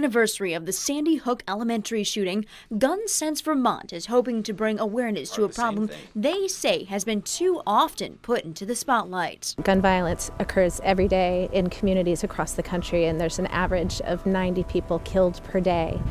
anniversary of the Sandy Hook Elementary shooting, Gun Sense Vermont is hoping to bring awareness to a problem they say has been too often put into the spotlight. Gun violence occurs every day in communities across the country, and there's an average of 90 people killed per day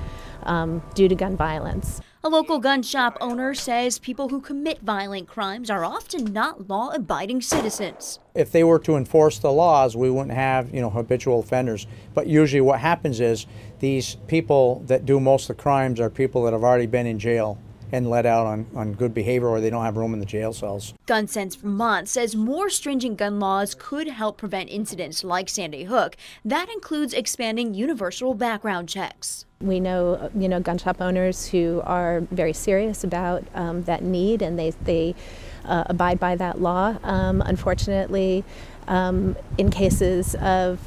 due to gun violence. A local gun shop owner says people who commit violent crimes are often not law-abiding citizens. If they were to enforce the laws, we wouldn't have, habitual offenders. But usually what happens is these people that do most of the crimes are people that have already been in jail and let out on good behavior, or they don't have room in the jail cells. Gun Sense Vermont says more stringent gun laws could help prevent incidents like Sandy Hook. That includes expanding universal background checks. We know, gun shop owners who are very serious about that need, and they abide by that law. Unfortunately, in cases of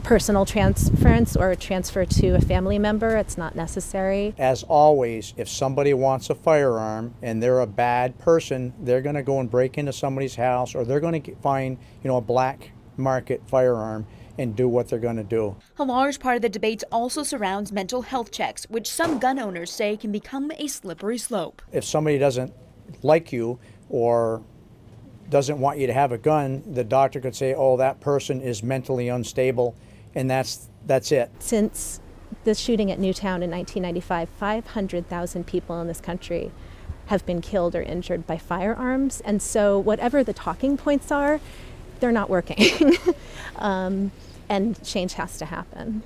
personal transference or transfer to a family member, it's not necessary. As always, if somebody wants a firearm and they're a bad person, they're going to go and break into somebody's house, or they're going to find, a black market firearm and do what they're going to do. A large part of the debate also surrounds mental health checks, which some gun owners say can become a slippery slope. If somebody doesn't like you or doesn't want you to have a gun, the doctor could say, oh, that person is mentally unstable, and that's it. Since the shooting at Newtown in 1995, 500,000 people in this country have been killed or injured by firearms, and so whatever the talking points are, they're not working. And change has to happen.